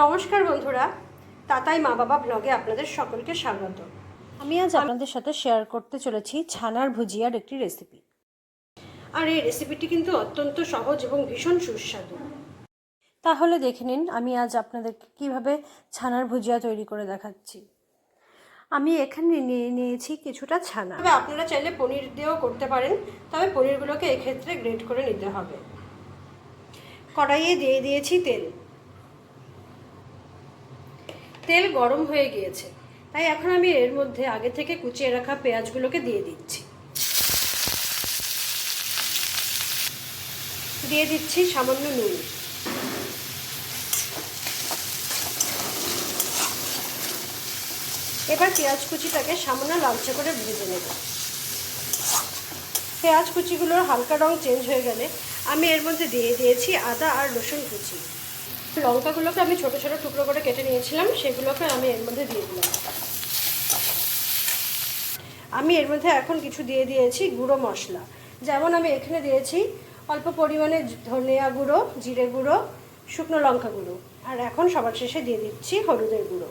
নমস্কার বন্ধুরা, তাতাই মা বাবা ব্লগে আপনাদের সকলকে স্বাগত। আমি আজ আপনাদের সাথে শেয়ার করতে চলেছি ছানার ভুজিয়ার একটি রেসিপি। আর এই রেসিপিটি কিন্তু অত্যন্ত সহজ এবং ভীষণ সুস্বাদু। তাহলে দেখে নিন আমি আজ আপনাদেরকে কিভাবে ছানার ভুজিয়া তৈরি করে দেখাচ্ছি। আমি এখানে নিয়েছি কিছুটা ছানা। তবে আপনারা চাইলে পনির দিয়েও করতে পারেন, তবে পনিরগুলোকে এক্ষেত্রে গ্রেট করে নিতে হবে। কড়াইয়ে দিয়ে দিয়েছি তেল। তেল গরম হয়ে গিয়েছে, তাই এখন আমি এর মধ্যে আগে থেকে কুচিয়ে রাখা পেঁয়াজগুলোকে দিয়ে দিচ্ছি। দিয়ে দিচ্ছি সামান্য নুন। এবার পেঁয়াজ কুচিটাকে সামান্য লালচে করে ভেজে নেব। পেঁয়াজ কুচিগুলোর হালকা রং চেঞ্জ হয়ে গেলে আমি এর মধ্যে দিয়ে দিয়েছি আদা আর রসুন কুচি। লঙ্কাগুলোকে আমি ছোটো ছোটো টুকরো করে কেটে নিয়েছিলাম, সেগুলোকে আমি এর মধ্যে দিয়ে দিলাম। আমি এর মধ্যে এখন কিছু দিয়ে দিয়েছি গুঁড়ো মশলা, যেমন আমি এখানে দিয়েছি অল্প পরিমাণে ধনিয়া গুঁড়ো, জিরে গুঁড়ো, শুকনো লঙ্কা গুঁড়ো, আর এখন সবার শেষে দিয়ে দিচ্ছি হলুদের গুঁড়ো।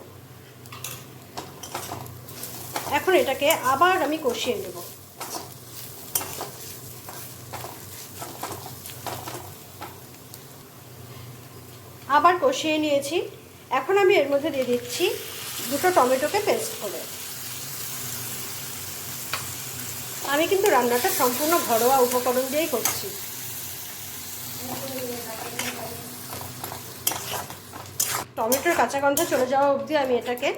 এখন এটাকে আবার আমি কষিয়ে নেব। আবার কষিয়ে নিয়েছি। এখন আমি এর মধ্যে দিয়ে দিচ্ছি দুটো টমেটোকে পেস্ট করে। আমি কিন্তু রান্নাটা সম্পূর্ণ ঘরোয়া উপকরণ দিয়েই করছি। টমেটোর কাঁচা গন্ধ চলে যাওয়া অবধি আমি এটাকে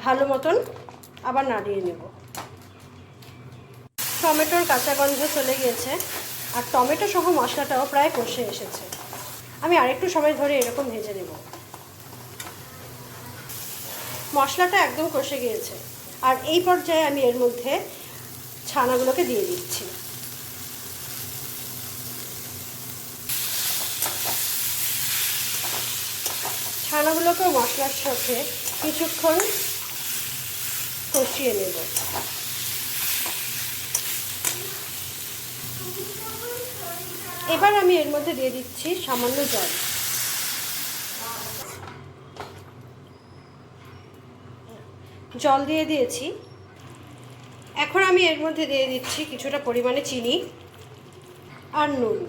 ভালো মতন আবার নাড়িয়ে নেব। টমেটোর কাঁচা গন্ধ চলে গিয়েছে, আর টমেটো সহ মশলাটাও প্রায় কষে এসেছে। আমি আরেকটু সময় ধরে এরকম ভেজে নেব। মশলাটা একদম কষে গিয়েছে, আর এই পর্যায়ে আমি এর মধ্যে ছানাগুলোকে দিয়ে দিচ্ছি। ছানাগুলোকেও মশলার সাথে কিছুক্ষণ কষিয়ে নেব। এবার আমি এর মধ্যে দিয়ে দিচ্ছি সামান্য জল। জল দিয়ে দিয়েছি। এখন আমি এর মধ্যে দিয়ে দিচ্ছি কিছুটা পরিমাণে চিনি আর নুন।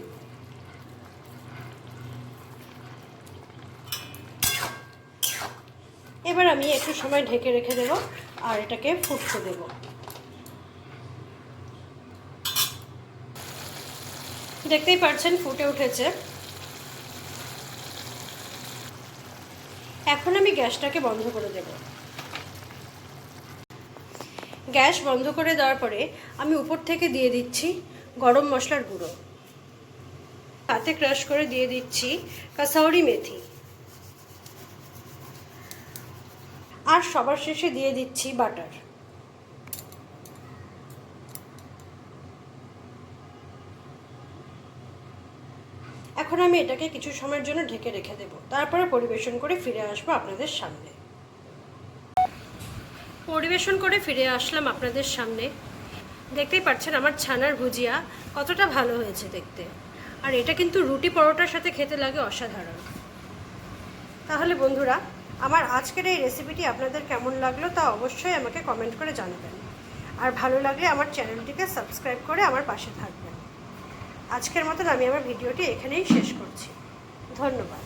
এবার আমি একটু সময় ঢেকে রেখে দেব আর এটাকে ফুটতে দেব। দেখতেই পাচ্ছেন ফুটে উঠেছে। এখন আমি গ্যাসটাকে বন্ধ করে দেব। গ্যাস বন্ধ করে দেওয়ার পরে আমি উপর থেকে দিয়ে দিচ্ছি গরম মশলার গুঁড়ো। হাতে ক্রাশ করে দিয়ে দিচ্ছি কাসৌরি মেথি, আর সবার শেষে দিয়ে দিচ্ছি বাটার। এখন আমি এটাকে কিছু সময়ের জন্য ঢেকে রেখে দেব, তারপরে পরিবেশন করে ফিরে আসবো আপনাদের সামনে। পরিবেশন করে ফিরে আসলাম আপনাদের সামনে। দেখতেই পাচ্ছেন আমার ছানার ভুজিয়া কতটা ভালো হয়েছে দেখতে, আর এটা কিন্তু রুটি পরোটার সাথে খেতে লাগে অসাধারণ। তাহলে বন্ধুরা, আমার আজকের এই রেসিপিটি আপনাদের কেমন লাগলো তা অবশ্যই আমাকে কমেন্ট করে জানাবেন, আর ভালো লাগলে আমার চ্যানেলটিকে সাবস্ক্রাইব করে আমার পাশে থাকবেন। আজকের মতন আমি আমার ভিডিওটি এখানেই শেষ করছি। ধন্যবাদ।